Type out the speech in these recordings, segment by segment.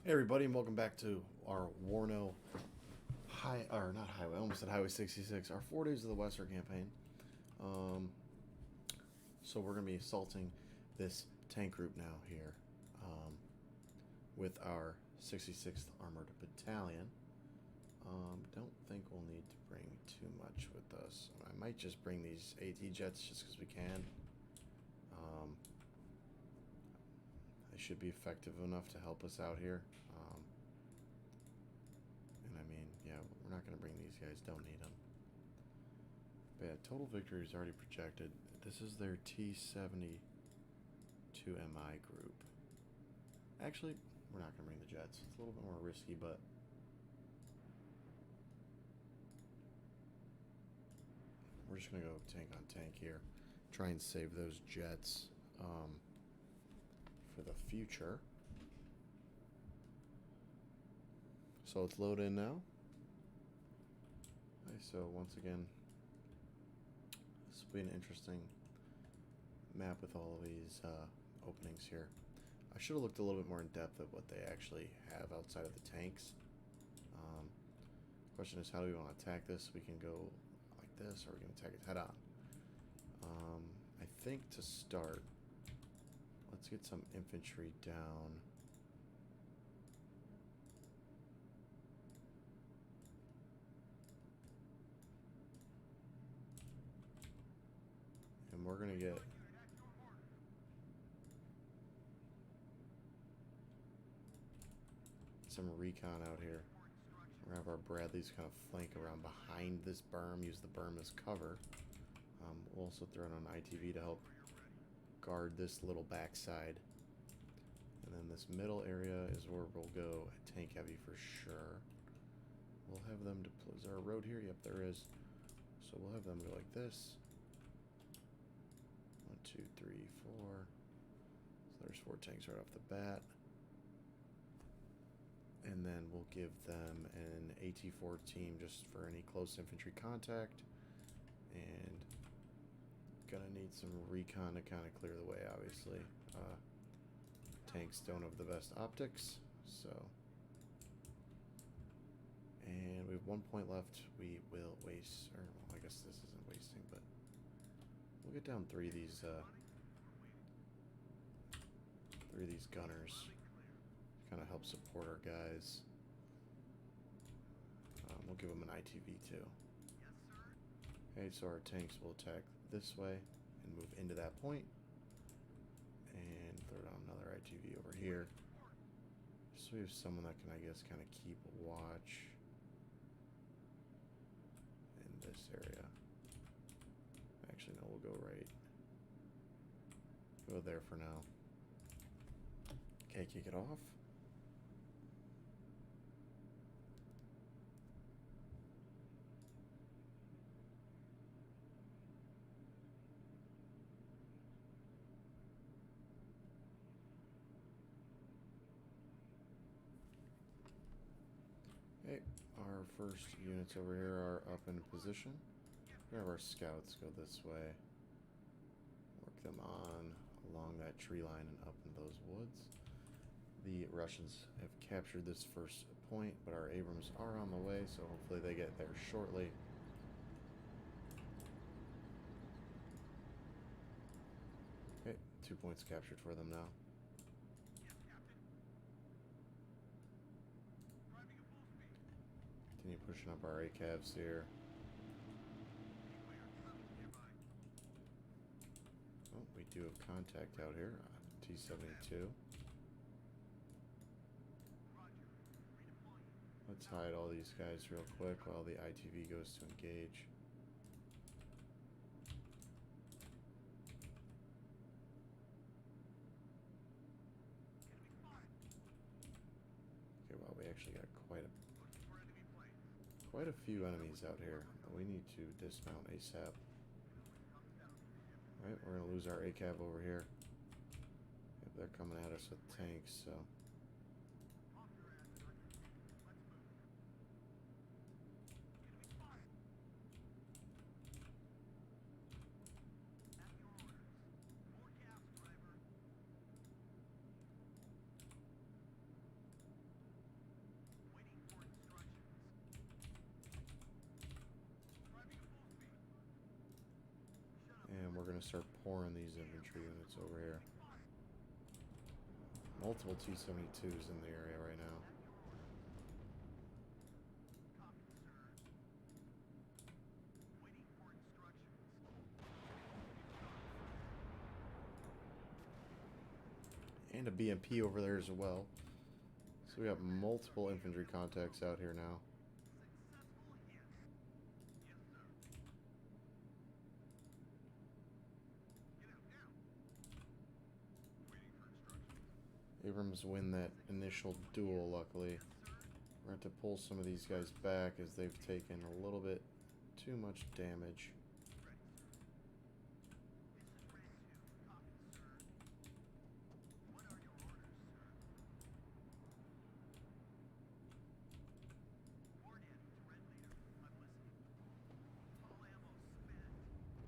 Hey everybody, and welcome back to our WARNO not highway, I almost said Highway 66, our 4 Days of the Weser campaign. So we're going to be assaulting this tank group now here with our 66th Armored Battalion. Don't think we'll need to bring too much with us. I might just bring these AT jets just because we can. They should be effective enough to help us out here. And I mean, yeah, we're not going to bring these guys, don't need them. But yeah, total victory is already projected. This is their T-72 MI group. Actually, we're not going to bring the jets. It's a little bit more risky, but we're just going to go tank on tank here. Try and save those jets for the future. So let's load in now. Okay, so once again, this will be an interesting map with all of these openings here. I should have looked a little bit more in depth at what they actually have outside of the tanks. Question is, how do we want to attack this? We can go like this, or we can attack it head on. I think to start, let's get some infantry down. And we're going to get some recon out here. We're going to have our Bradleys kind of flank around behind this berm, use the berm as cover. We'll also throw in an ITV to help guard this little backside. And then this middle area is where we'll go tank heavy for sure. We'll have them deploy. Is there a road here? Yep, there is. So we'll have them go like this. 1, 2, 3, 4. So there's 4 tanks right off the bat. And then we'll give them an AT-4 team just for any close infantry contact. And gonna need some recon to kind of clear the way, obviously. Tanks don't have the best optics, so. And we have 1 point left. We will waste, or well, I guess this isn't wasting, but we'll get down 3 of these gunners. Kind of help support our guys. We'll give them an ITV too. Okay, so our tanks will attack this way and move into that point, and throw down another ITV over here. So we have someone that can, I guess, kind of keep watch in this area. Actually, no, we'll go right. Go there for now. Okay, kick it off. Okay, our first units over here are up in position. We have our scouts go this way. Work them on along that tree line and up in those woods. The Russians have captured this first point, but our Abrams are on the way, so hopefully they get there shortly. Okay, 2 points captured for them now. Continue pushing up our ACAVs here. Oh, we do have contact out here. T-72. Let's hide all these guys real quick while the ITV goes to engage. Okay, well, we actually got quite a few enemies out here that we need to dismount ASAP. Alright, we're going to lose our ACAV over here. Yep, they're coming at us with tanks, so. going to start pouring these infantry units over here. Multiple T-72s in the area right now. And a BMP over there as well. So we got multiple infantry contacts out here now. Abrams win that initial duel, luckily. We're going to have to pull some of these guys back as they've taken a little bit too much damage.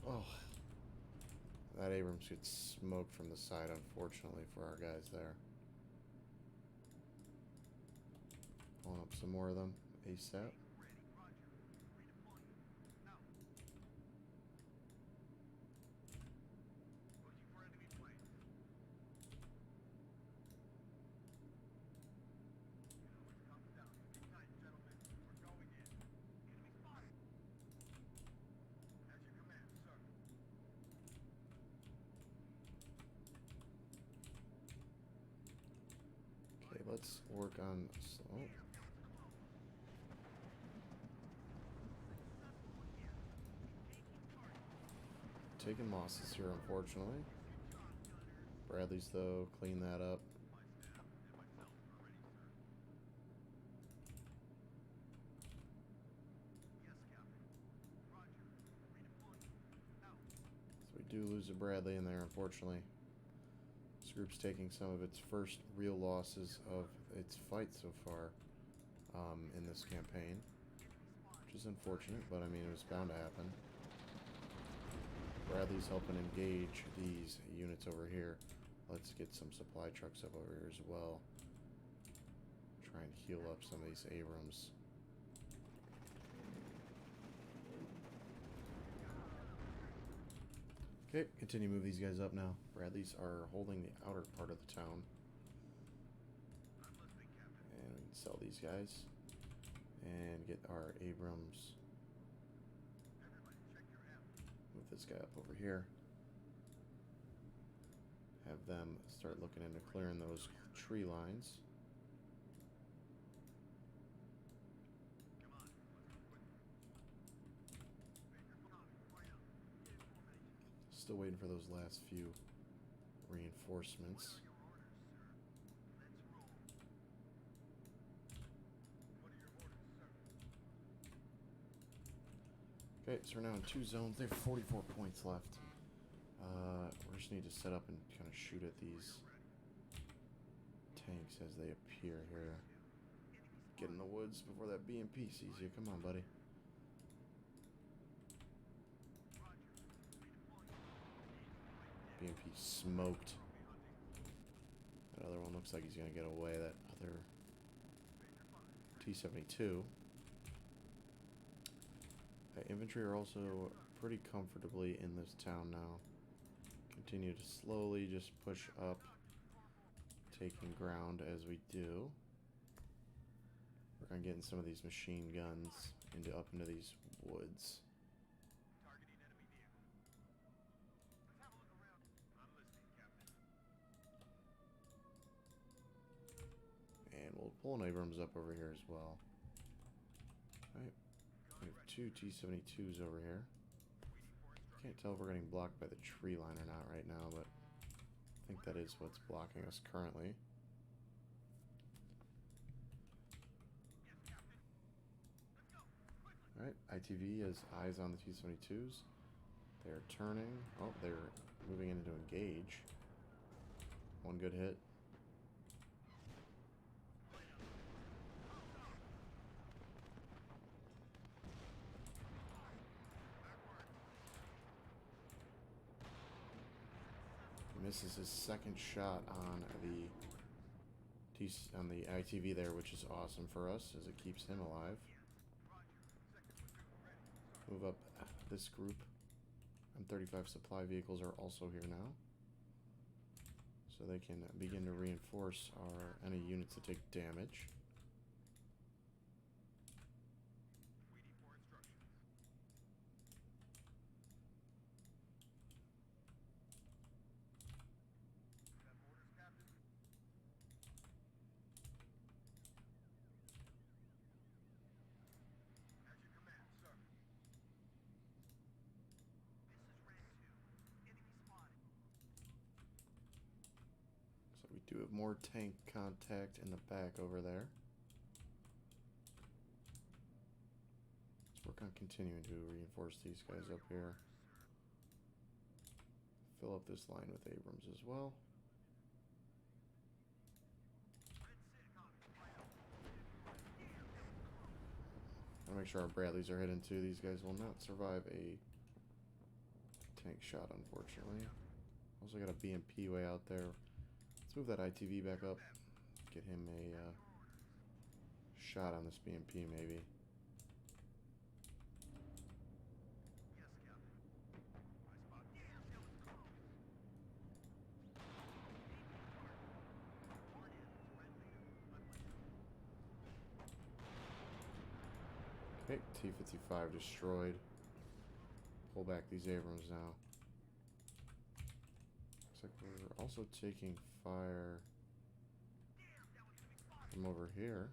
Oh, that Abrams gets smoked from the side, unfortunately, for our guys there. Pulling up some more of them ASAP. Okay, let's work on... Oh. Taking losses here, unfortunately. Bradley's, though, clean that up. So we do lose a Bradley in there, unfortunately. This group's taking some of its first real losses of its fight so far in this campaign, which is unfortunate, but I mean, it was bound to happen. Bradley's helping engage these units over here. Let's get some supply trucks up over here as well. Try and heal up some of these Abrams. Okay, continue to move these guys up now. Bradleys are holding the outer part of the town. And we can sell these guys. And get our Abrams. Move this guy up over here. Have them start looking into clearing those tree lines. Still waiting for those last few reinforcements. Okay, so we're now in 2 zones. They have 44 points left. We just need to set up and kind of shoot at these tanks as they appear here. Get in the woods before that BMP sees you. Come on, buddy. BMP smoked. That other one looks like he's going to get away. That other T-72. Infantry are also pretty comfortably in this town now. Continue to slowly just push up, taking ground as we do. Work on getting some of these machine guns up into these woods. And we'll pull an Abrams up over here as well. Alright. We have 2 T-72s over here. Can't tell if we're getting blocked by the tree line or not right now, but I think that is what's blocking us currently. Alright, ITV has eyes on the T-72s. They're turning. Oh, they're moving in to engage. One good hit. Misses his second shot on the ITV there, which is awesome for us as it keeps him alive. Move up this group M35 supply vehicles are also here now, so they can begin to reinforce any units that take damage. We do have more tank contact in the back over there. Let's work on continuing to reinforce these guys up here. Fill up this line with Abrams as well. I'll make sure our Bradleys are hidden too. These guys will not survive a tank shot, unfortunately. Also got a BMP way out there. Let's move that ITV back up. Get him a shot on this BMP, maybe. Okay, T-55 destroyed. Pull back these Abrams now. Looks like we're also taking fire from over here.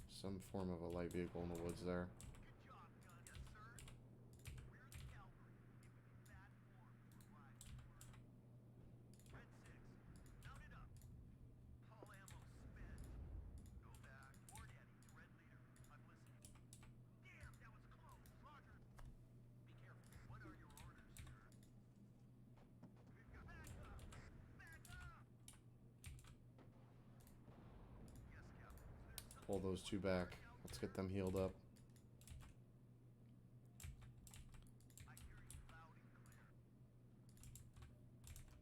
Some form of a light vehicle in the woods there. Pull those two back. Let's get them healed up.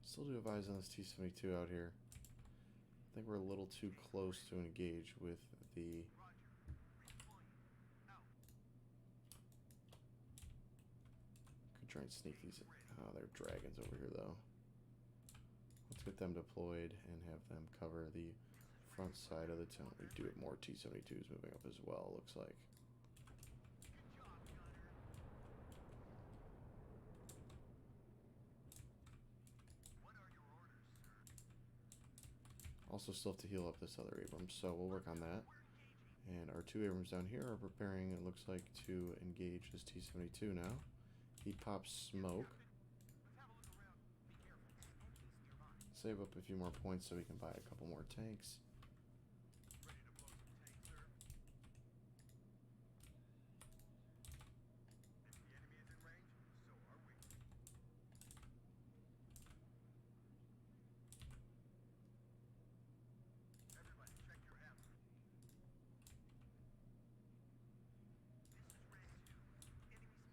Still do have eyes on this T-72 out here. I think we're a little too close to engage with the... Could try and sneak these... Oh, they're dragons over here, though. Let's get them deployed and have them cover the front side of the town. We do have more T-72s moving up as well, looks like. Also still have to heal up this other Abrams, so we'll work on that. And our two Abrams down here are preparing, it looks like, to engage this T-72 now. He pops smoke. Save up a few more points so we can buy a couple more tanks.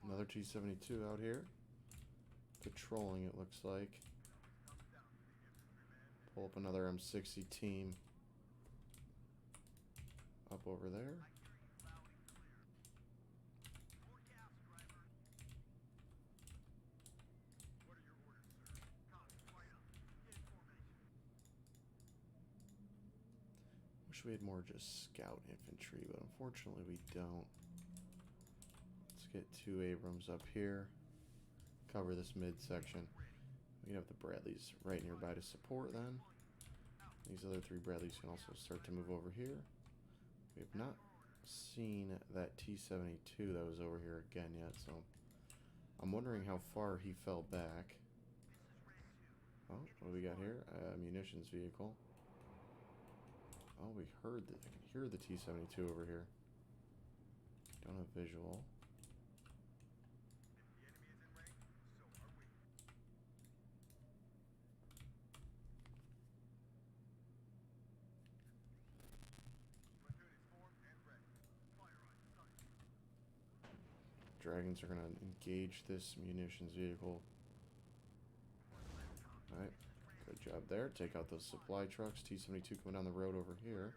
Another T-72 out here. Patrolling, it looks like. Pull up another M60 team. Up over there. Wish we had more just scout infantry, but unfortunately we don't. Get two Abrams up here, cover this midsection. We have the Bradleys right nearby to support then. These other three Bradleys can also start to move over here. We have not seen that T-72 that was over here again yet, so I'm wondering how far he fell back. Oh, what do we got here? Munitions vehicle. Oh, we heard I can hear the T-72 over here. Don't have visual. Dragons are going to engage this munitions vehicle. Alright, good job there. Take out those supply trucks. T-72 coming down the road over here.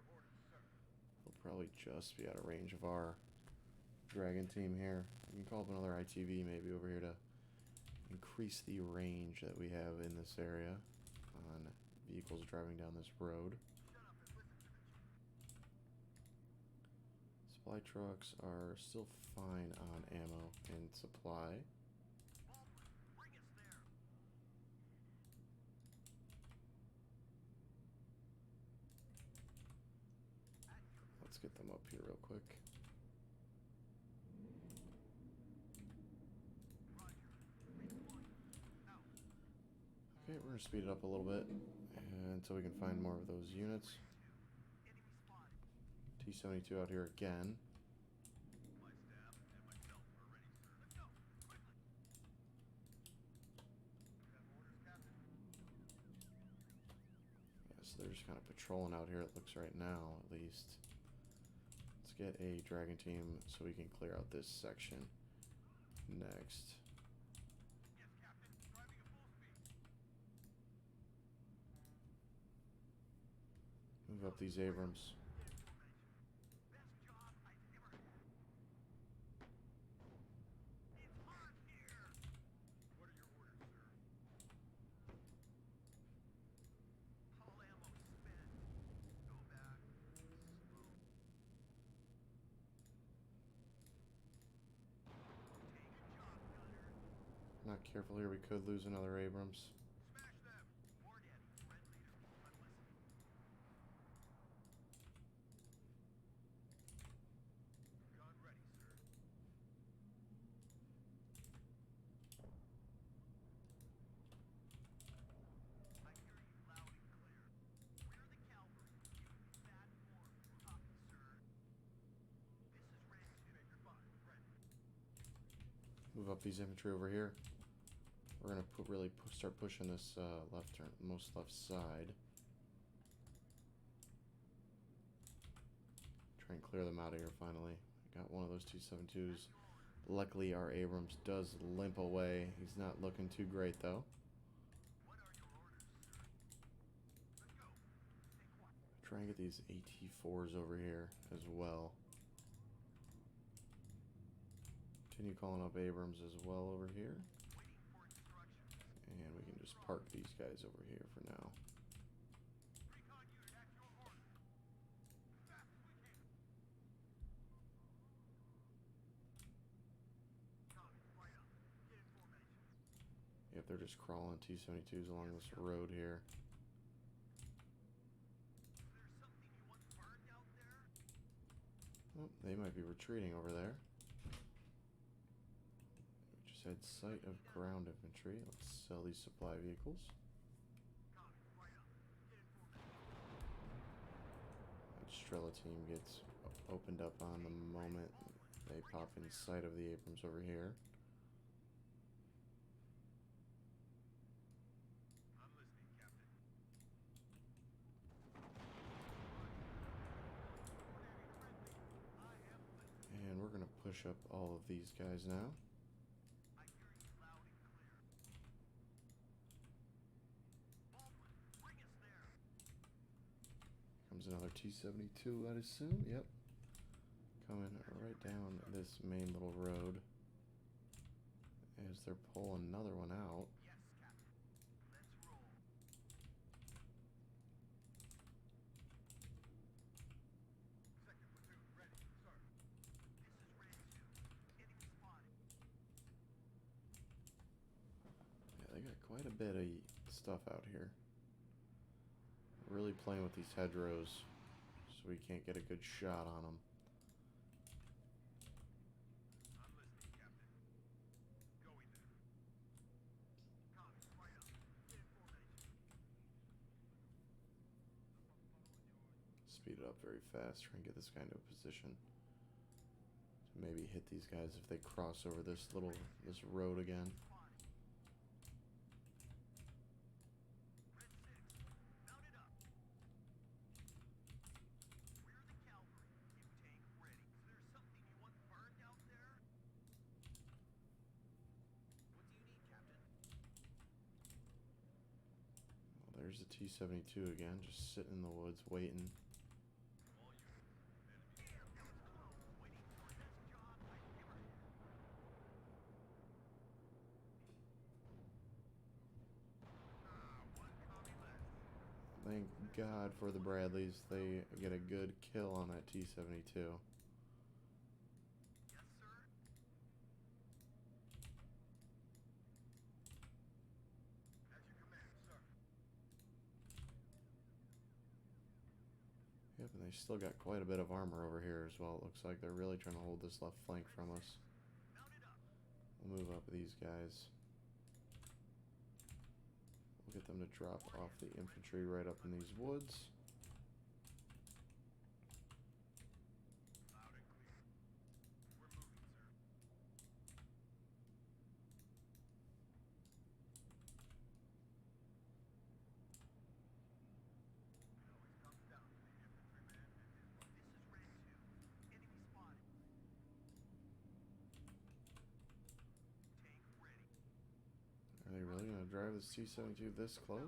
We'll probably just be out of range of our dragon team here. We can call up another ITV maybe over here to increase the range that we have in this area on vehicles driving down this road. Supply trucks are still fine on ammo and supply. Let's get them up here real quick. Okay, we're going to speed it up a little bit until we can find more of those units. T-72 out here again. Yeah, so they're just kind of patrolling out here, it looks right now, at least. Let's get a Dragon team so we can clear out this section next. Move up these Abrams. Not careful here, we could lose another Abrams. Move up these infantry over here. We're gonna really start pushing this most left side. Try and clear them out of here finally. Got one of those T-72s. Luckily our Abrams does limp away. He's not looking too great though. Try and get these AT-4s over here as well. Continue calling up Abrams as well over here. And we can just park these guys over here for now. Yep, they're just crawling T-72s along this road here. Oh, they might be retreating over there. We just had sight of ground infantry. Let's sell these supply vehicles. That Strela team gets opened up on the moment they pop in sight of the Abrams over here. And we're going to push up all of these guys now. Comes another T-72, I'd assume. Yep. Coming right down this main little road as they're pulling another one out. They got quite a bit of stuff out here. Really playing with these hedgerows so we can't get a good shot on them. Speed it up very fast, try and get this guy into a position to maybe hit these guys if they cross over this road again. There's the T-72 again, just sitting in the woods waiting. God for the Bradleys. They get a good kill on that T-72. Yep, and they still got quite a bit of armor over here as well. It looks like they're really trying to hold this left flank from us. We'll move up these guys. We'll get them to drop off the infantry right up in these woods. Are they really going to drive this T-72 this close?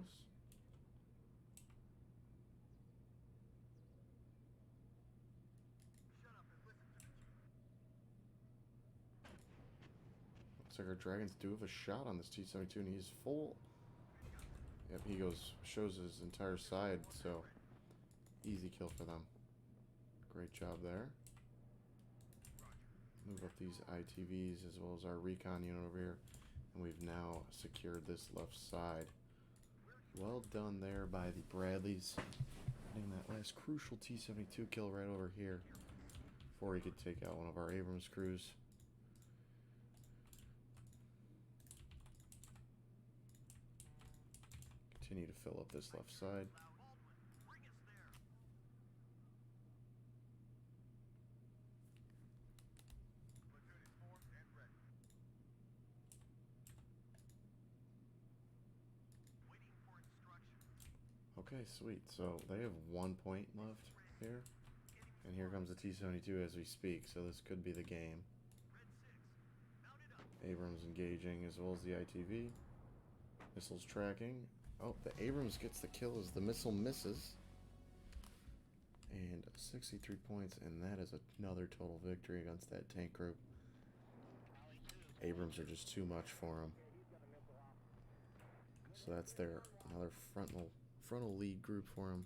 Looks like our Dragons do have a shot on this T-72, and he's full. Yep, he shows his entire side, so easy kill for them. Great job there. Move up these ITVs as well as our recon unit over here. And we've now secured this left side. Well done there by the Bradleys. Getting that last crucial T-72 kill right over here before he could take out one of our Abrams crews. Continue to fill up this left side. Okay, sweet. So they have 1 point left here. And here comes the T-72 as we speak, so this could be the game. Abrams engaging as well as the ITV. Missiles tracking. Oh, the Abrams gets the kill as the missile misses. And 63 points, and that is another total victory against that tank group. Abrams are just too much for him. So that's their another frontal lead group for him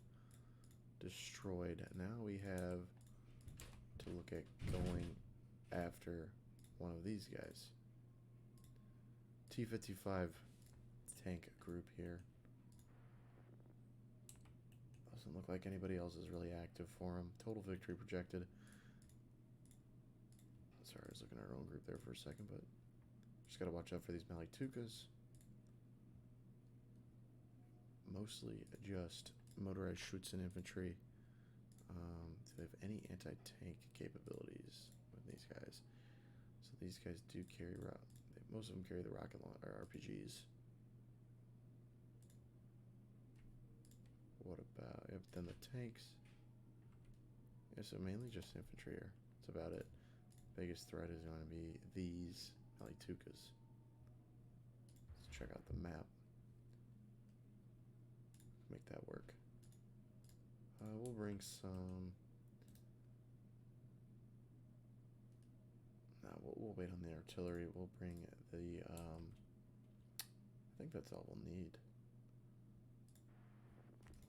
destroyed. Now we have to look at going after one of these guys. T-55 tank group here. Doesn't look like anybody else is really active for him. Total victory projected. Sorry, I was looking at our own group there for a second, but just gotta watch out for these Malitukas. Mostly just motorized Schutzen infantry. Do they have any anti-tank capabilities with these guys? So these guys do carry most of them carry the rocket launcher RPGs. What about then the tanks? Yeah, so mainly just infantry here. That's about it. Biggest threat is going to be these Malitukas. Let's check out the map. Make that work. We'll bring some. No, we'll wait on the artillery. We'll bring the. I think that's all we'll need.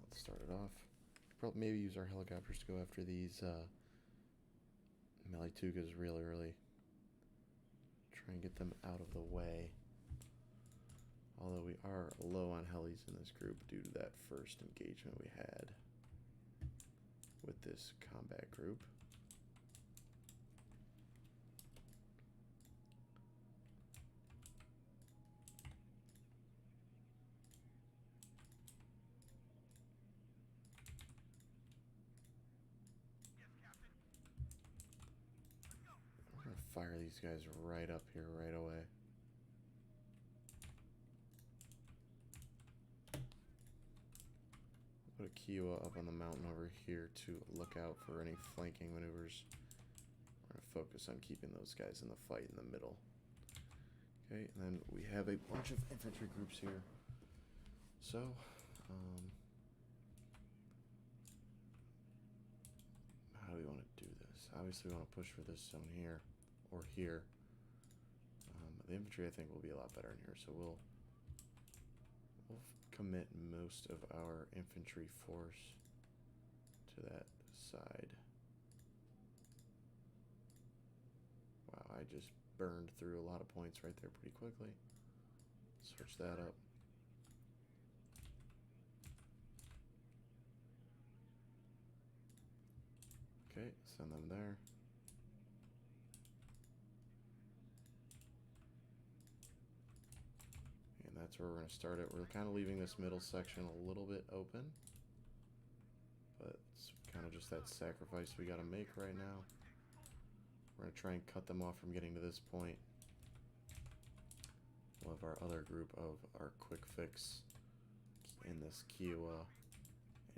Let's start it off. Probably maybe use our helicopters to go after these Malitukas really early. Try and get them out of the way. Although we are low on helis in this group due to that first engagement we had with this combat group. We're going to fire these guys right up here right away. Put a Kiowa up on the mountain over here to look out for any flanking maneuvers. We're going to focus on keeping those guys in the fight in the middle. Okay, and then we have a bunch of infantry groups here. So, how do we want to do this? Obviously we want to push for this zone here, or here. The infantry I think will be a lot better in here, so we'll commit most of our infantry force to that side. Wow, I just burned through a lot of points right there pretty quickly. Switch that up. Okay, send them there. And that's where we're going to start it. We're kind of leaving this middle section a little bit open, but it's kind of just that sacrifice we got to make right now. We're going to try and cut them off from getting to this point. We'll have our other group of our quick fix in this Kiowa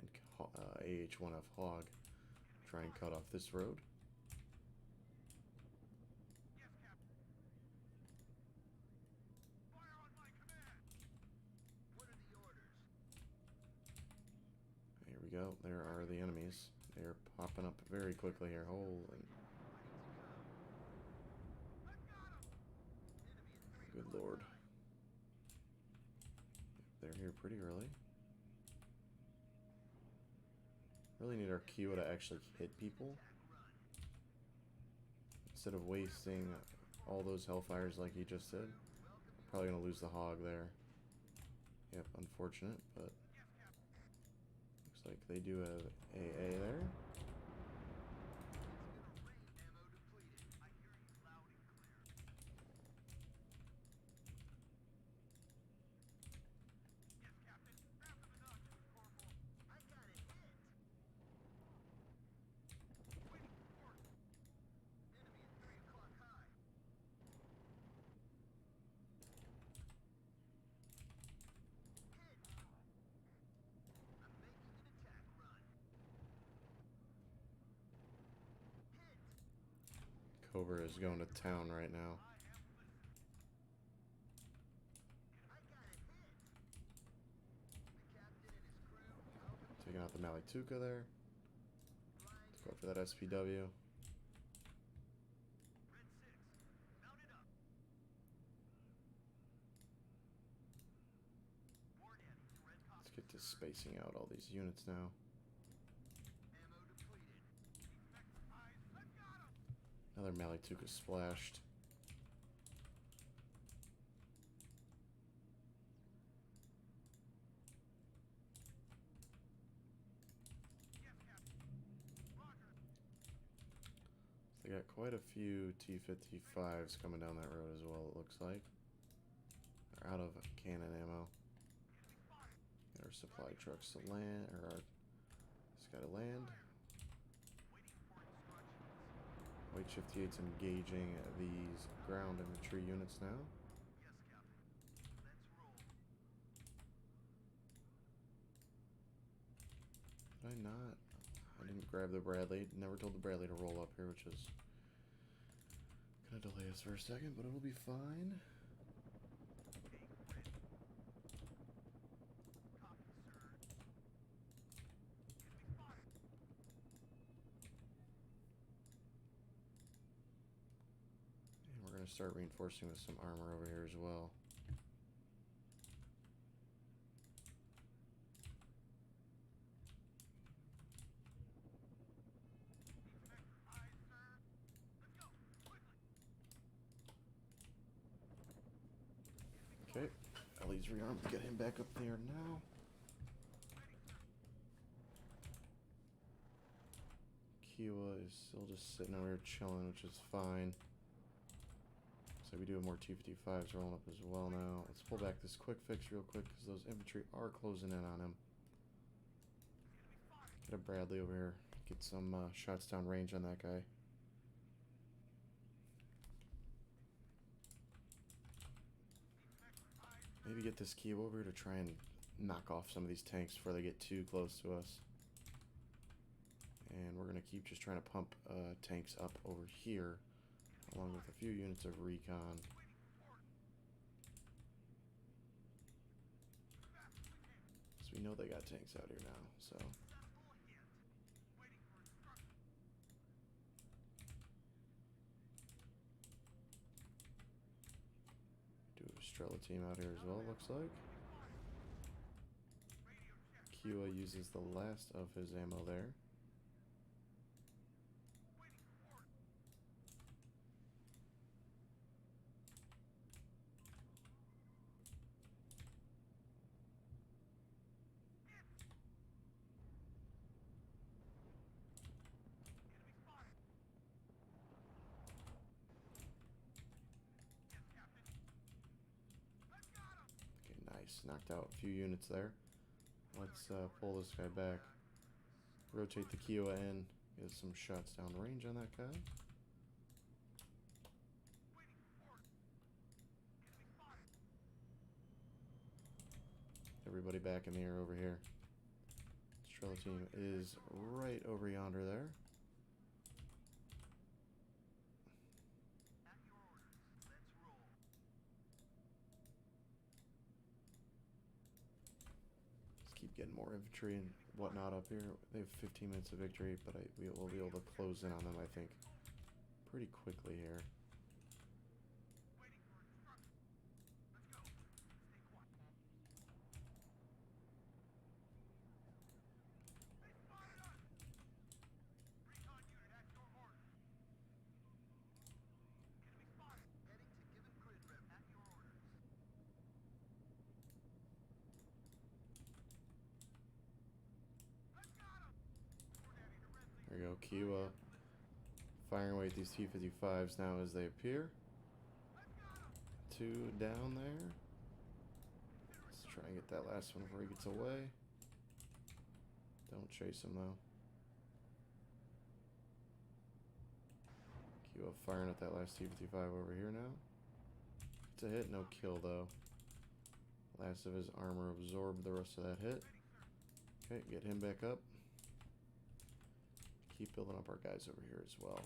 and AH-1F Hog try and cut off this road. Here we go. There are the enemies. They're popping up very quickly here. Holy. Good lord. They're here pretty early. Really need our Kiowa to actually hit people instead of wasting all those hellfires like he just did. Probably gonna lose the hog there. Yep, unfortunate, but looks like they do have AA there. Cobra is going to town right now. Taking out the Malituka there. Let's go for that SPW. Let's get to spacing out all these units now. Another Malituka splashed. They got quite a few T-55s coming down that road as well, it looks like. They're out of cannon ammo. Get our supply trucks to land, or our this guy to land. White 58's engaging these ground infantry units now. Did I not? I didn't grab the Bradley. Never told the Bradley to roll up here, which is gonna delay us for a second, but it'll be fine. Start reinforcing with some armor over here as well. Okay, Ellie's rearmed. Get him back up there now. Kiowa is still just sitting over here chilling, which is fine. So we do have more T-55s rolling up as well now. Let's pull back this quick fix real quick because those infantry are closing in on him. Get a Bradley over here. Get some shots down range on that guy. Maybe get this Kiowa over here to try and knock off some of these tanks before they get too close to us. And we're going to keep just trying to pump tanks up over here, along with a few units of recon. So we know they got tanks out here now, so. Do a Strela team out here as well, looks like. Kiowa uses the last of his ammo there. Okay, nice. Knocked out a few units there. Let's pull this guy back. Rotate the Kiowa in. Get some shots down range on that guy. Everybody back in the air over here. Strela team is right over yonder there. Let's keep getting more infantry and whatnot up here. They have 15 minutes of victory, but we will be able to close in on them, I think, pretty quickly here. There you go, Kiowa firing away at these T-55s now as they appear. 2 down there. Let's try and get that last one before he gets away. Don't chase him though. Kiowa firing at that last T-55 over here now. It's a hit, no kill though. Last of his armor absorbed the rest of that hit. Okay, get him back up. Keep building up our guys over here as well.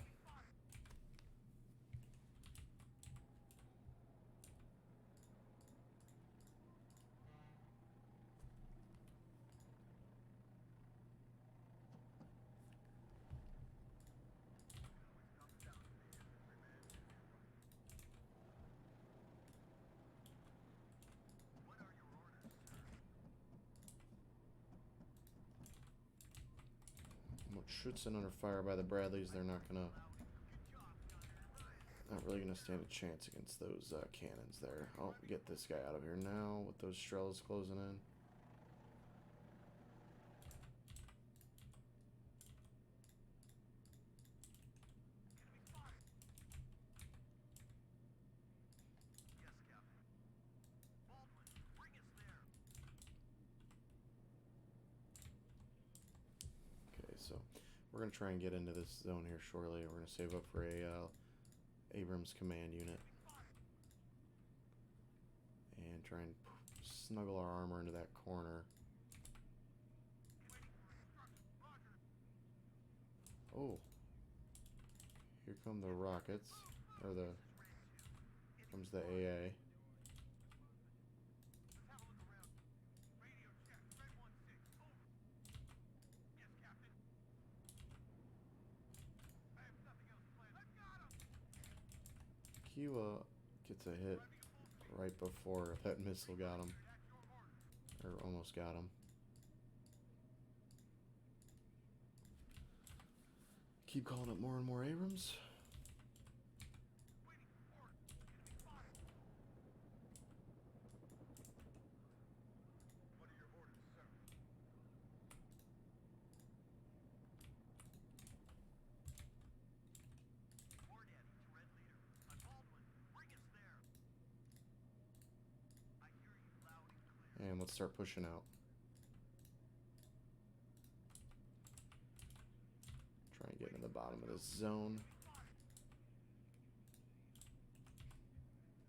Schutzen under fire by the Bradleys. They're not really gonna stand a chance against those cannons there. I'll get this guy out of here now with those Strelas closing in. We're going to try and get into this zone here shortly. We're going to save up for a Abrams command unit. And try and snuggle our armor into that corner. Oh. Here come the rockets. Or comes the AA. Kiowa gets a hit right before that missile got him. Or almost got him. Keep calling up more and more Abrams. And let's start pushing out. Try and get in the bottom of this zone.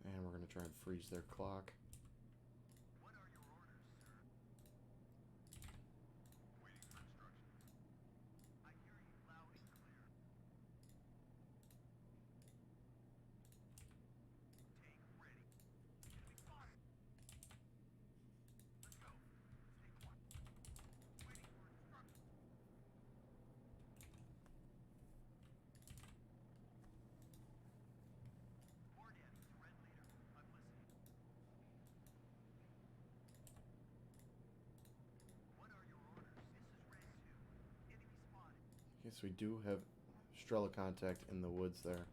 And we're going to try and freeze their clock. Okay, so we do have Strela contact in the woods there.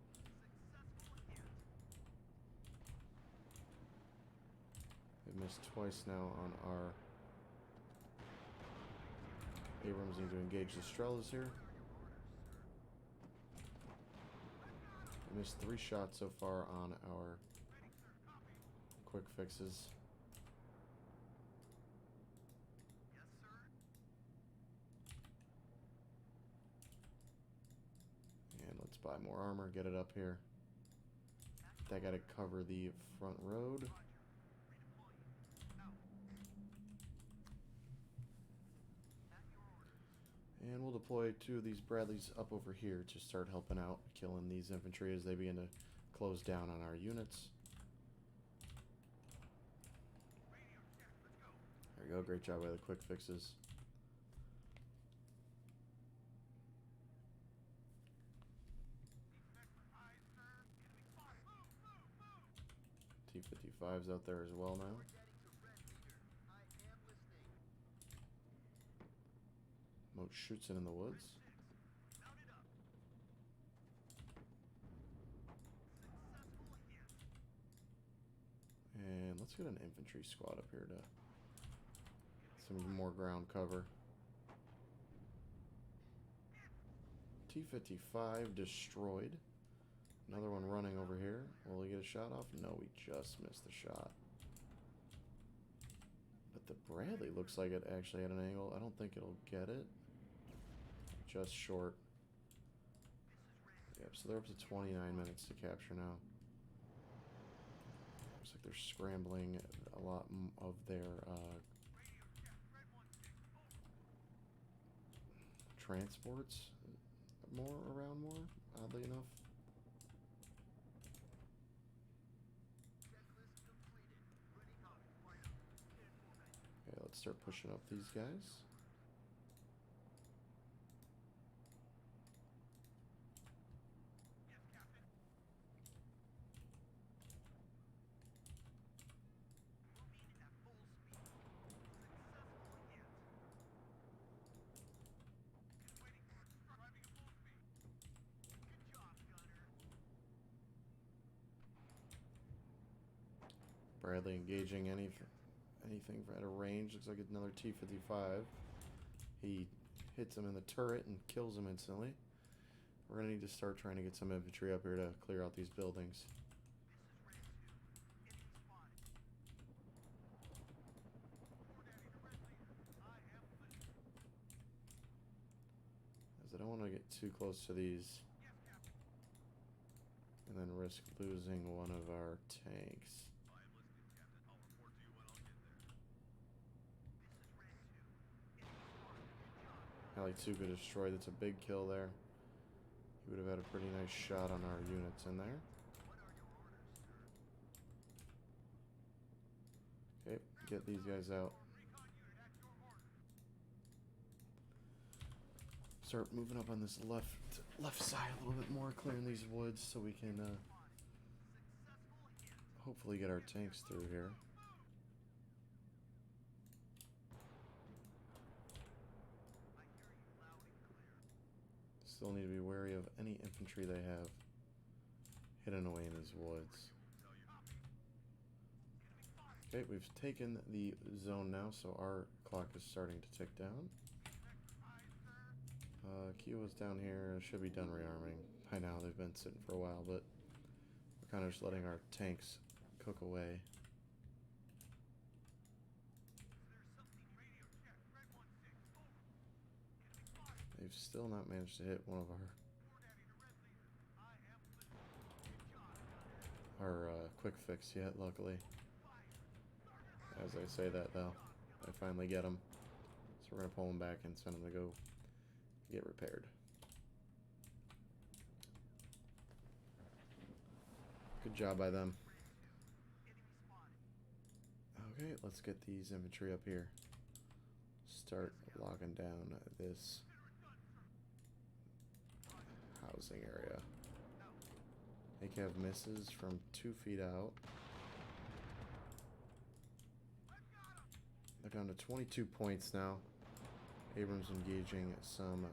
We missed twice now on our Abrams. Need to engage the Strelas here. We missed 3 shots so far on our quick fixes. And let's buy more armor, get it up here. That got to cover the front road. And we'll deploy 2 of these Bradleys up over here to start helping out, killing these infantry as they begin to close down on our units. There we go, great job by the quick fixes. T-55's out there as well now. Moat shoots it in the woods. And let's get an infantry squad up here to some more ground cover. T-55 destroyed. Another one running over here. Will he get a shot off? No, we just missed the shot. But the Bradley looks like it actually had an angle. I don't think it'll get it. Just short. Yep, so they're up to 29 minutes to capture now. Looks like they're scrambling a lot of their transports around more, oddly enough. Okay, let's start pushing up these guys. Bradley engaging anything at a range. Looks like another T-55. He hits him in the turret and kills him instantly. We're going to need to start trying to get some infantry up here to clear out these buildings. As I don't want to get too close to these and then risk losing one of our tanks. Alley 2 got destroyed. That's a big kill there. He would have had a pretty nice shot on our units in there. Okay, get these guys out. Start moving up on this left side a little bit more, clearing these woods so we can hopefully get our tanks through here. Still need to be wary of any infantry they have hidden away in these woods. Okay, we've taken the zone now, so our clock is starting to tick down. Kiowa's down here, should be done rearming. By now, they've been sitting for a while, but we're kind of just letting our tanks cook away. They've still not managed to hit one of our quick fix yet, luckily. As I say that, though, I finally get them. So we're going to pull them back and send them to go get repaired. Good job by them. Okay, let's get these infantry up here. Start locking down this housing area. ACAV misses from 2 feet out. They're down to 22 points now. Abrams engaging some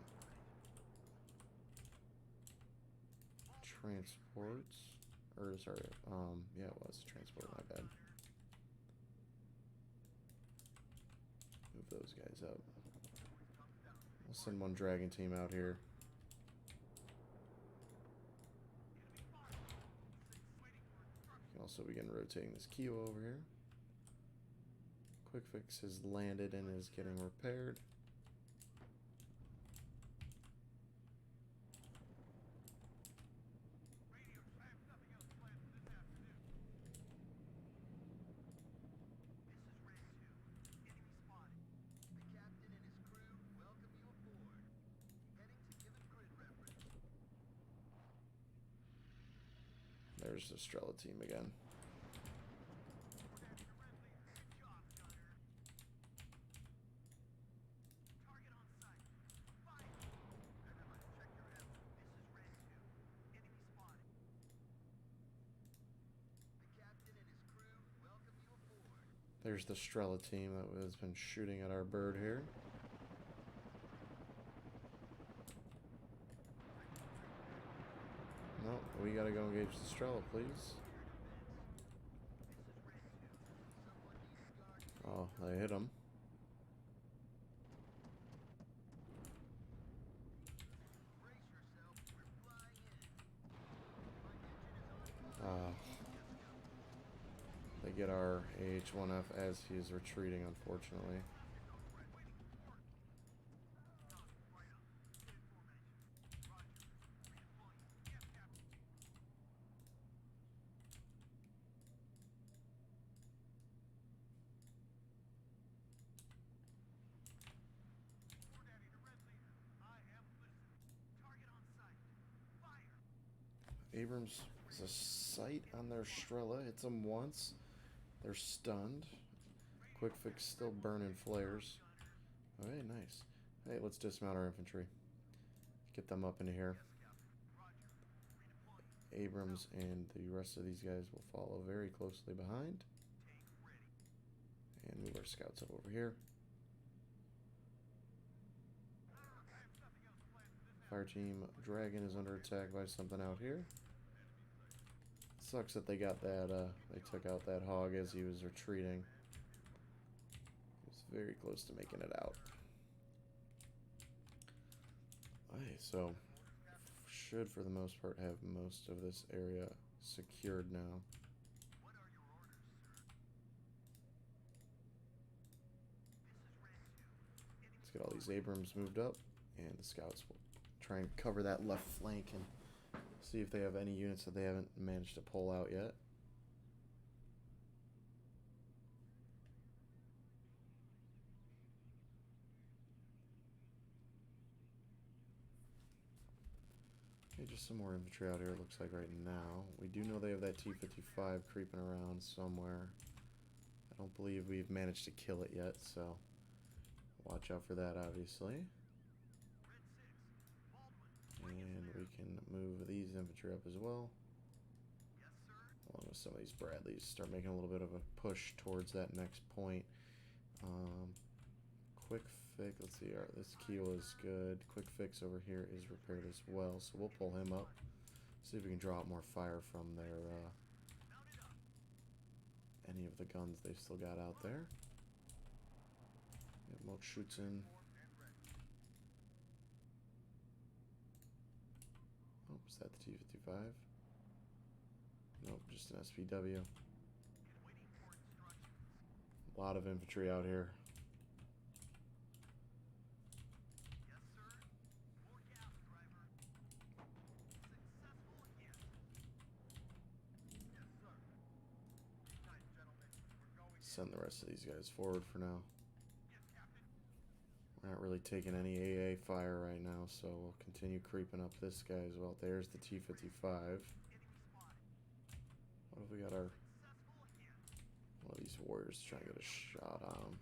transports. Or, sorry, yeah, it was a transport, my bad. Move those guys up. We'll send one dragon team out here. We can also begin rotating this Kio over here. Quick Fix has landed and is getting repaired. There's the Strela team again. There's the Strela team that has been shooting at our bird here. No, we gotta go engage the Strela, please. Oh, they hit him. They get our AH-1F as he is retreating, unfortunately. Abrams has a sight on their Strela. Hits them once. They're stunned. Quick Fix still burning flares. Oh, hey, nice. Hey, let's dismount our infantry. Get them up into here. Abrams and the rest of these guys will follow very closely behind. And move our scouts up over here. Fire team Dragon is under attack by something out here. Sucks that they got that, they took out that hog as he was retreating. He was very close to making it out. Okay, so should for the most part have most of this area secured now. Let's get all these Abrams moved up, and the scouts will try and cover that left flank and see if they have any units that they haven't managed to pull out yet. Okay, just some more infantry out here, it looks like right now. We do know they have that T-55 creeping around somewhere. I don't believe we've managed to kill it yet, so watch out for that, obviously. And we can move these infantry up as well. Along with some of these Bradleys. Start making a little bit of a push towards that next point. Quick Fix, let's see, this Keel is good. Quick Fix over here is repaired as well, so we'll pull him up. See if we can draw out more fire from their, any of the guns they've still got out there. Motschutzen. Oh, is that the T-55? Nope, just an SPW. A lot of infantry out here. Send the rest of these guys forward for now. We're not really taking any AA fire right now, so we'll continue creeping up this guy as well. There's the T-55. What if we got our... one of these warriors trying to get a shot on him?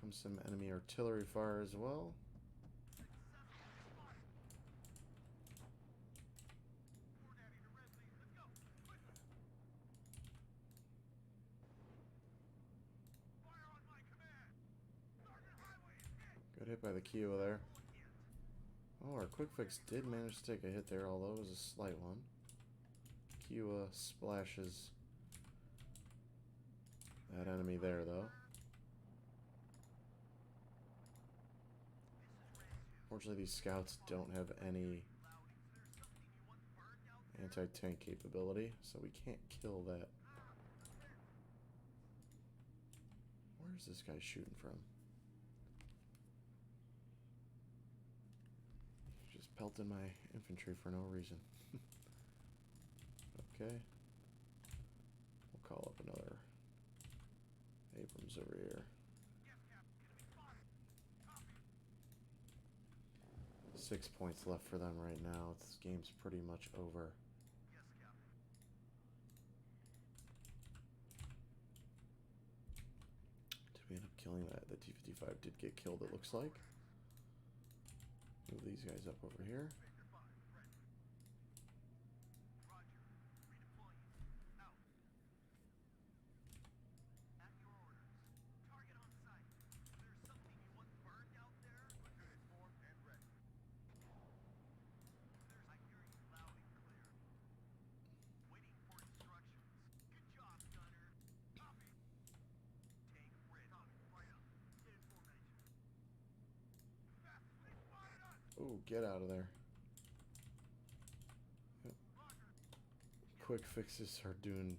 comes some enemy artillery fire as well. Good hit by the Kiowa there. Oh, our quick fix did manage to take a hit there, although it was a slight one. Kiowa splashes that enemy there, though. Fortunately, these scouts don't have any anti-tank capability, so we can't kill that. Where is this guy shooting from? Just pelting my infantry for no reason. Okay. We'll call up another Abrams over here. 6 points left for them right now. This game's pretty much over. Did we end up killing that? The T-55 did get killed, it looks like. Move these guys up over here. Oh, get out of there. Yep. Quick fixes are doing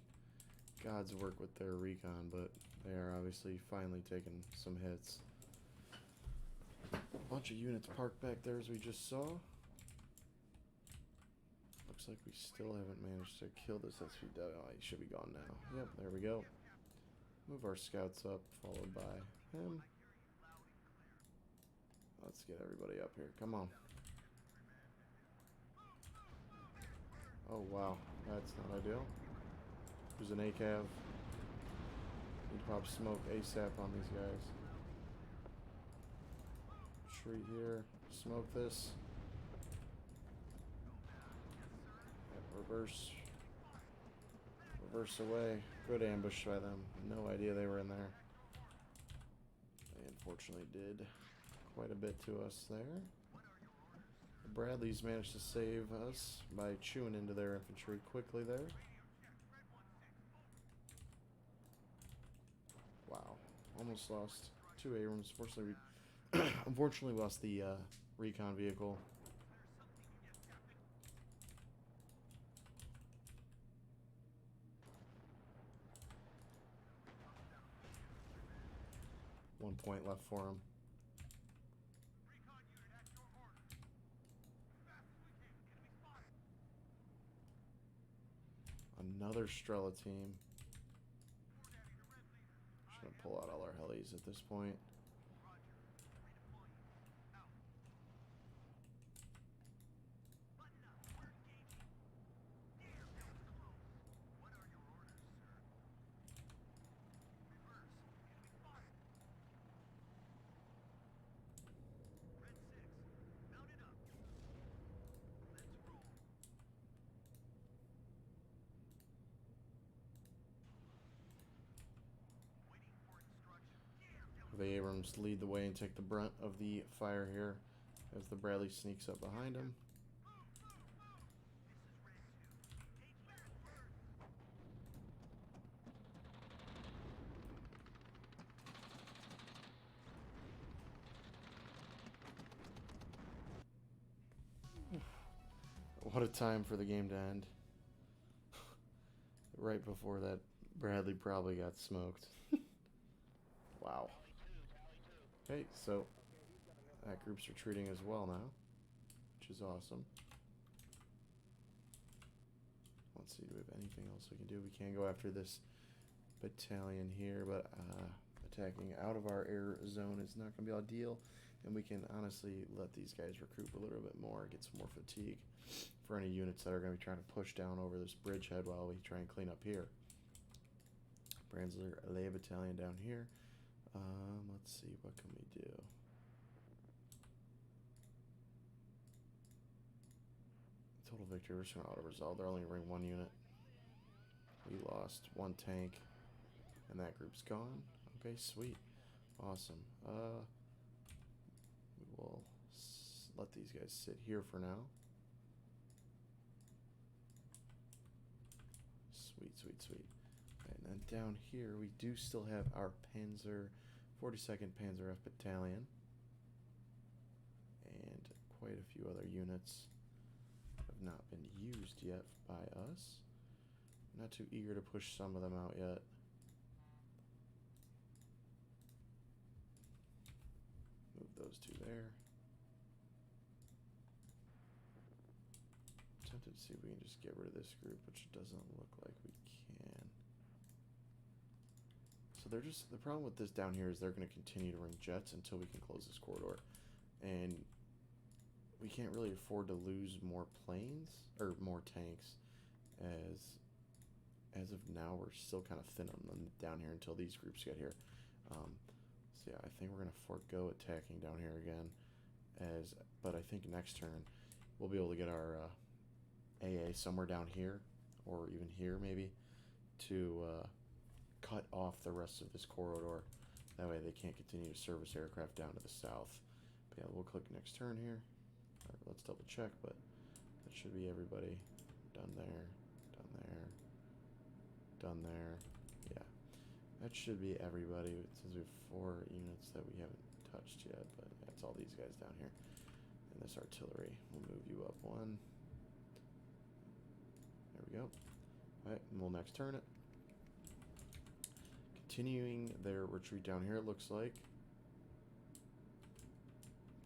God's work with their recon, but they are obviously finally taking some hits. A bunch of units parked back there as we just saw. Looks like we still haven't managed to kill this SVW. Oh, he should be gone now. Yep, there we go. Move our scouts up, followed by him. Let's get everybody up here. Come on. Oh, wow. That's not ideal. There's an ACAV. Need to pop smoke ASAP on these guys. Retreat here. Smoke this. Yep, reverse. Reverse away. Good ambush by them. No idea they were in there. They unfortunately did quite a bit to us there. The Bradleys managed to save us by chewing into their infantry quickly there. Wow. Almost lost 2 Abrams. Fortunately, we unfortunately lost the recon vehicle. One point left for him. Another Strela team. Just gonna pull out all our helis at this point. The Abrams lead the way and take the brunt of the fire here as the Bradley sneaks up behind him. What a time for the game to end. Right before that, Bradley probably got smoked. Wow. Okay, so that group's retreating as well now, which is awesome. Let's see, do we have anything else we can do? We can go after this battalion here, but attacking out of our air zone is not going to be ideal. And we can honestly let these guys recruit a little bit more, get some more fatigue for any units that are going to be trying to push down over this bridgehead while we try and clean up here. Brandsler Lay Battalion down here. Let's see, what can we do? Total victory, we're just gonna auto-resolve. They're only ring 1 unit. We lost 1 tank, and that group's gone. Okay, sweet. Awesome. We will let these guys sit here for now. Sweet, sweet, sweet. And then down here, we do still have our 42nd Panzer F Battalion. And quite a few other units have not been used yet by us. Not too eager to push some of them out yet. Move those two there. Tempted to see if we can just get rid of this group, which doesn't look like we can. So they're just, the problem with this down here is they're going to continue to ring jets until we can close this corridor. And we can't really afford to lose more planes, or more tanks, as of now we're still kind of thin on them down here until these groups get here. So yeah, I think we're going to forego attacking down here again, but I think next turn we'll be able to get our AA somewhere down here, or even here maybe, to cut off the rest of this corridor. That way they can't continue to service aircraft down to the south. But yeah, we'll click next turn here. Right, let's double check, but that should be everybody. Done there, done there, done there. Yeah, that should be everybody. It says we have 4 units that we haven't touched yet, but that's all these guys down here. And this artillery, we'll move you up 1. There we go. Alright, and we'll next turn it. Continuing their retreat down here, it looks like.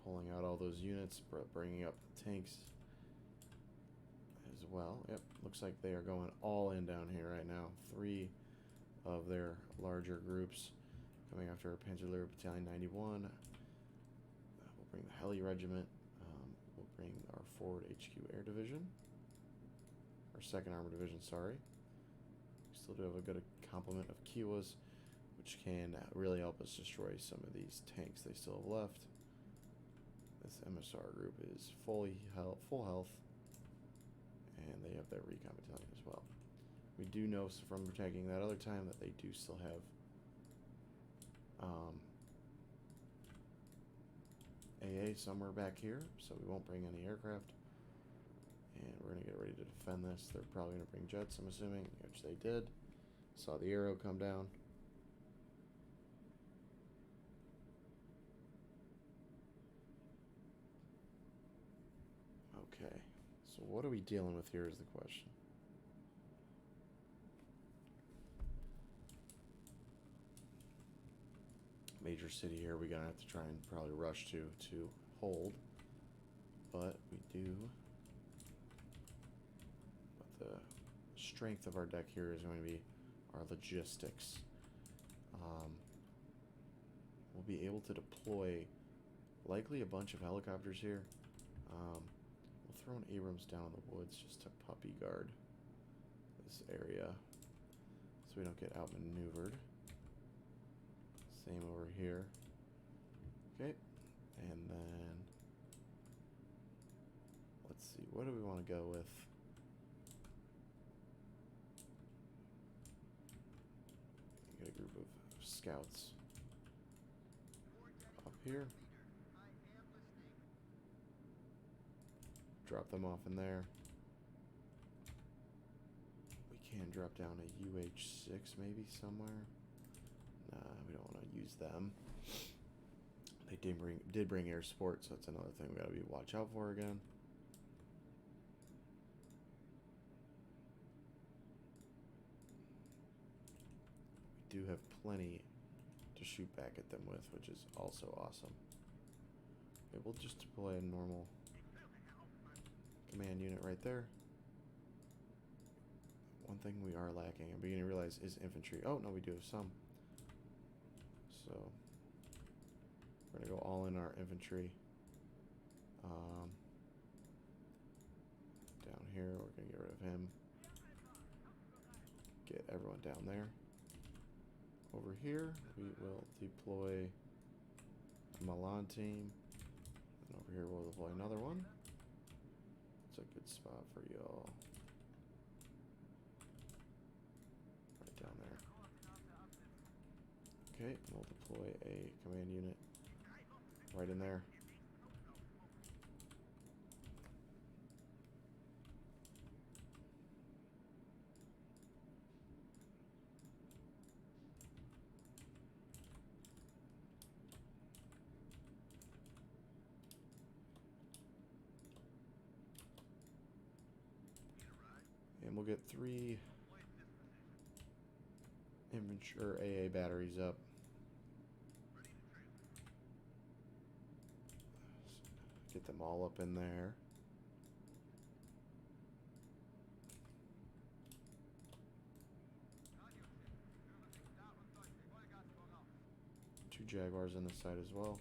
Pulling out all those units, bringing up the tanks as well. Yep, looks like they are going all in down here right now. 3 of their larger groups coming after our Panzer Battalion 91. We'll bring the Heli Regiment. We'll bring our Forward HQ Air Division. Our 2nd Armored Division, sorry. We still do have a good complement of Kiowas, which can really help us destroy some of these tanks they still have left. This MSR group is full health, and they have their recon battalion as well. We do know from attacking that other time that they do still have AA somewhere back here, so we won't bring any aircraft. And we're going to get ready to defend this. They're probably going to bring jets, I'm assuming, which they did. Saw the arrow come down. Okay, so what are we dealing with here is the question. Major city here we're going to have to try and probably rush to hold. But we do. But the strength of our deck here is going to be our logistics. We'll be able to deploy likely a bunch of helicopters here. We'll throw an Abrams down in the woods just to puppy guard this area so we don't get outmaneuvered. Same over here. Okay, and then let's see, what do we want to go with? Get a group of scouts up here. Drop them off in there. We can drop down a UH-6 maybe somewhere. Nah, we don't want to use them. They did bring air support, so that's another thing we gotta watch out for again. We do have plenty to shoot back at them with, which is also awesome. Okay, we'll just deploy a normal command unit right there. One thing we are lacking, I'm beginning to realize, is infantry. Oh, no, we do have some. So we're going to go all in our infantry. Down here, we're going to get rid of him. Get everyone down there. over here, we will deploy a Milan team. And over here, we'll deploy another one. It's a good spot for y'all. Right down there. Okay, we'll deploy a command unit right in there. And we'll get 3 infantry or AA batteries up. Get them all up in there. Two Jaguars on this side as well.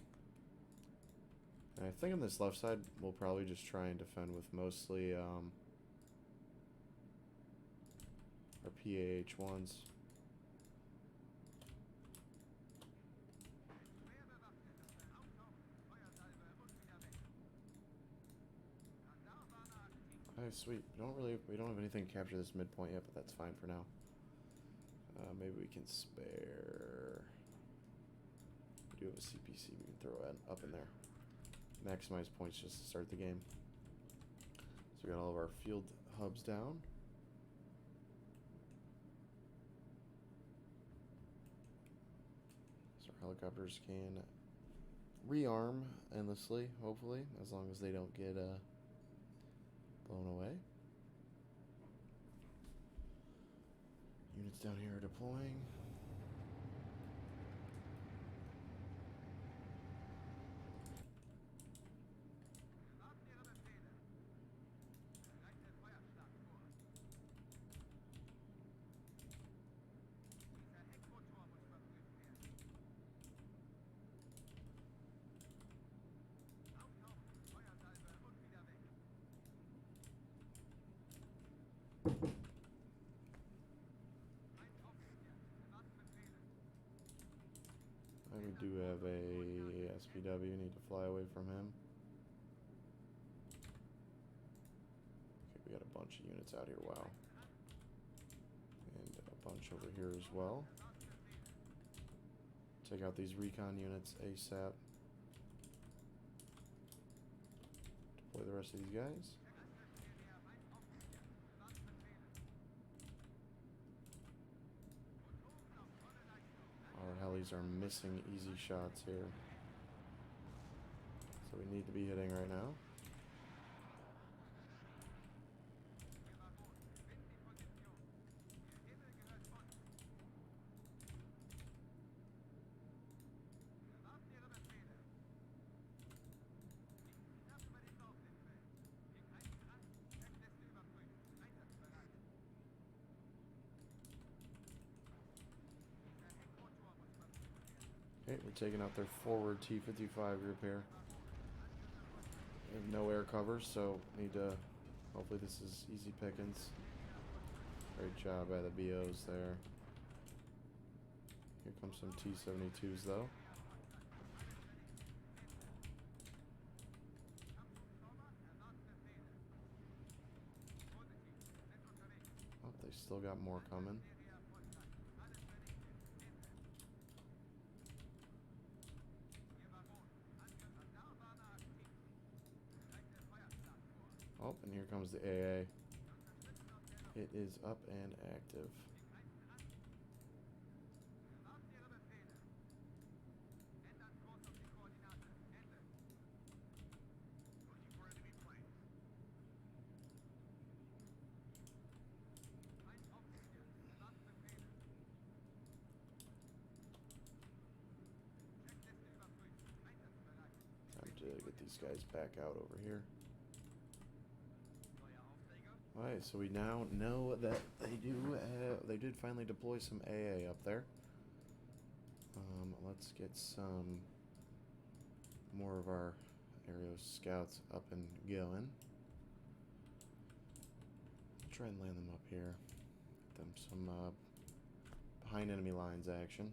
And I think on this left side, we'll probably just try and defend with mostly our PAH-1s. Okay, sweet. We don't have anything to capture this midpoint yet, but that's fine for now. Maybe we can spare. We do have a CPC we can throw up in there. Maximize points just to start the game. So we got all of our field hubs down. So our helicopters can rearm endlessly, hopefully, as long as they don't get blown away. Units down here are deploying. We do have a SPW, need to fly away from him. Okay, we got a bunch of units out here, wow. And a bunch over here as well. Take out these recon units ASAP. Deploy the rest of these guys. Our helis are missing easy shots here. So we need to be hitting right now. Okay, we're taking out their forward T-55 group here. We have no air cover, so need to... Hopefully this is easy pickings. Great job by the BOs there. Here comes some T-72s though. Oh, they still got more coming. Oh, and here comes the AA. It is up and active. Time to get these guys back out over here. Alright, so we now know that they did finally deploy some AA up there. Let's get some more of our aerial scouts up and going. Try and land them up here. Get them some behind enemy lines action.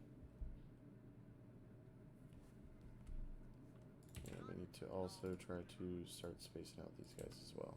Need to also try to start spacing out these guys as well.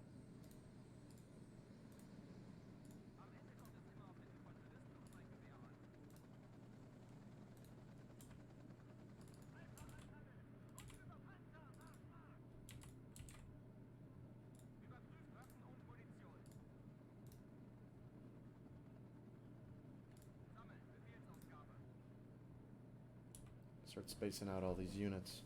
Start spacing out all these units.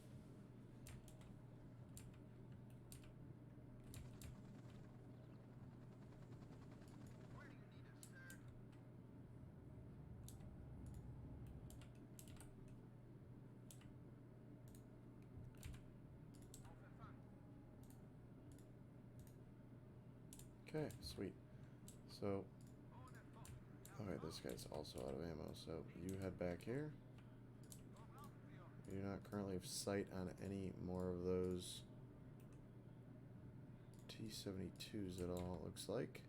Okay, sweet. So, okay, this guy's also out of ammo, so you head back here. You do not currently have sight on any more of those T-72s at all, it looks like.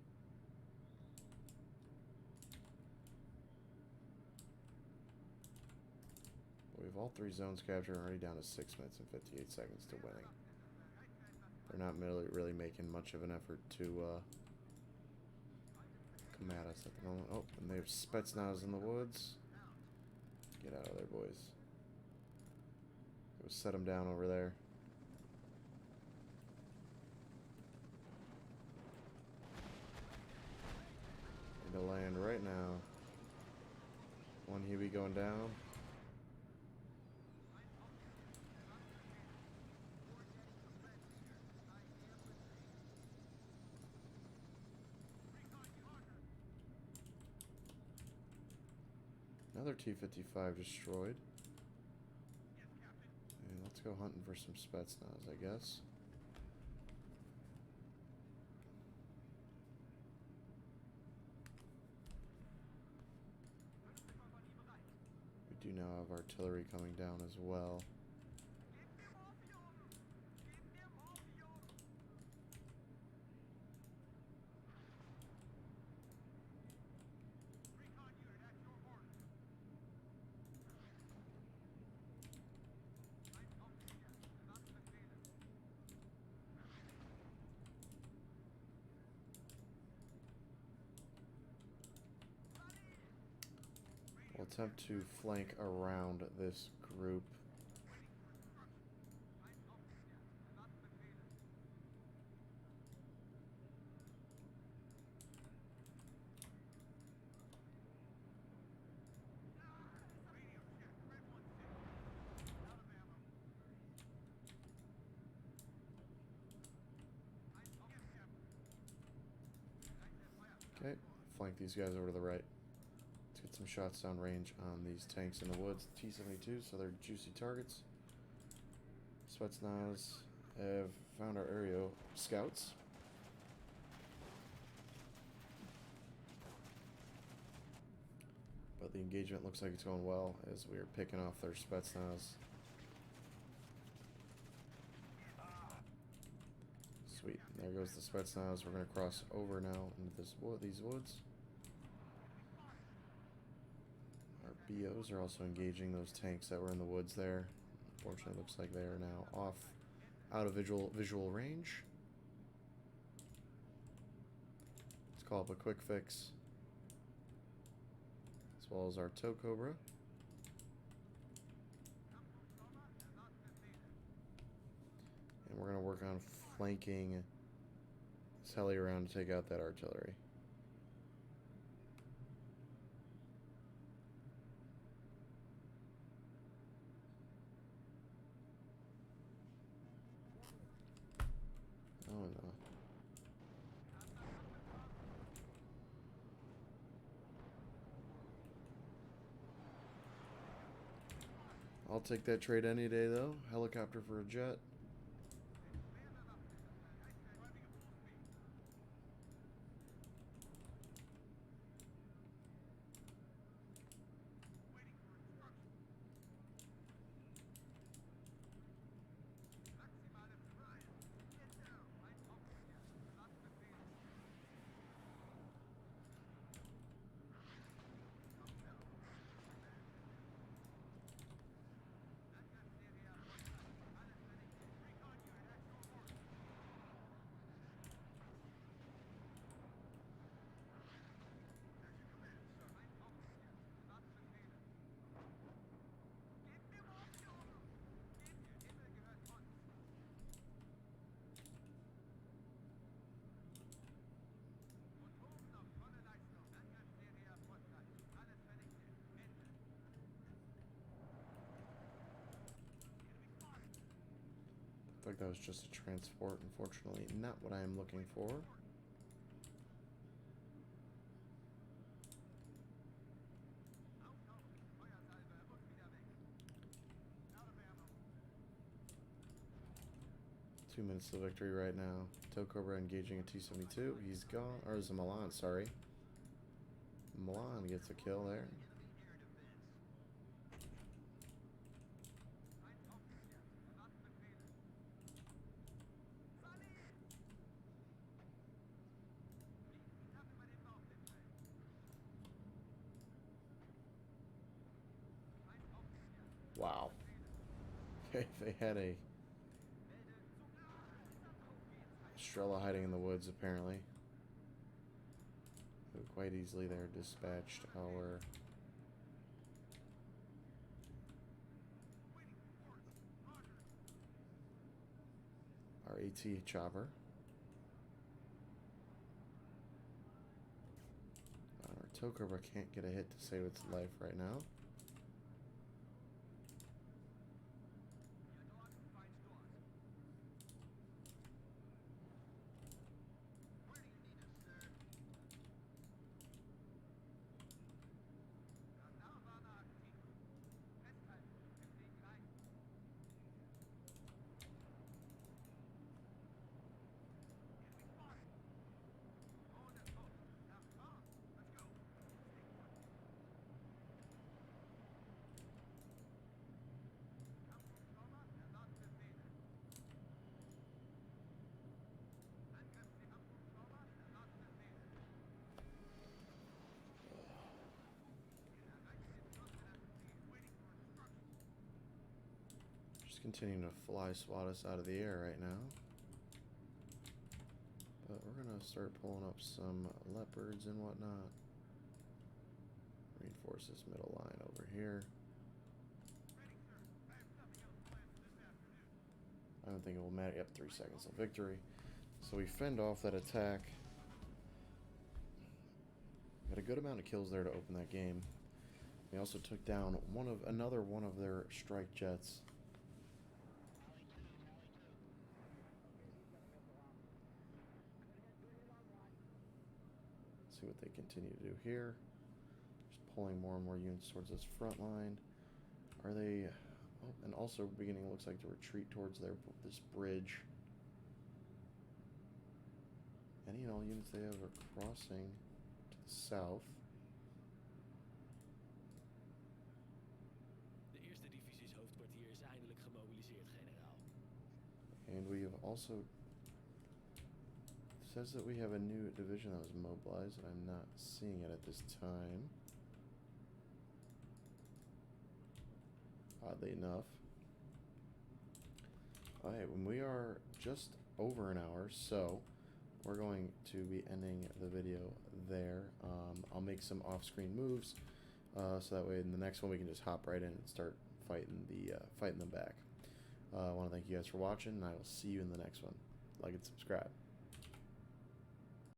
But we have all 3 zones captured and already down to 6 minutes and 58 seconds to winning. They're not really making much of an effort to come at us at the moment. Oh, and they have Spetsnaz in the woods. Get out of there, boys. Go set them down over there. Need to land right now. One Huey going down. Another T-55 destroyed. And let's go hunting for some Spetsnaz, I guess. We do now have artillery coming down as well. We'll attempt to flank around this group. Okay, flank these guys over to the right. Let's get some shots down range on these tanks in the woods. T-72, so they're juicy targets. Spetsnaz have found our aerial scouts. But the engagement looks like it's going well as we are picking off their Spetsnaz. Sweet. There goes the Spetsnaz. We're going to cross over now into these woods. Our BOs are also engaging those tanks that were in the woods there. Unfortunately, it looks like they are now out of visual range. Let's call up a quick fix, as well as our tow cobra. And we're going to work on flanking this heli around to take out that artillery. Oh no. I'll take that trade any day though. Helicopter for a jet. like that was just a transport. Unfortunately, not what I am looking for. Two minutes to victory right now. Tow Cobra engaging a T-72. He's gone. Or is it Milan? Sorry. Milan gets a kill there. Wow. They had a Estrella hiding in the woods, apparently. Who quite easily there dispatched our AT chopper. Our Tow Cobra can't get a hit to save its life right now. Continuing to fly swat us out of the air right now. But we're going to start pulling up some leopards and whatnot. Reinforce this middle line over here. I don't think it will matter. Yep, 3 seconds of victory. So we fend off that attack. Got a good amount of kills there to open that game. We also took down another one of their strike jets. See what they continue to do here. Just pulling more and more units towards this front line. Are they... Oh, and also beginning, looks like, to retreat towards this bridge. Any and all units they have are crossing to the south. De eerste divisies hoofdkwartier is eindelijk gemobiliseerd, generaal. And we have also... It says that we have a new division that was mobilized, and I'm not seeing it at this time. Oddly enough. Alright, when we are just over an hour, so we're going to be ending the video there. I'll make some off-screen moves, so that way in the next one we can just hop right in and start fighting them back. I want to thank you guys for watching, and I will see you in the next one. Like and subscribe.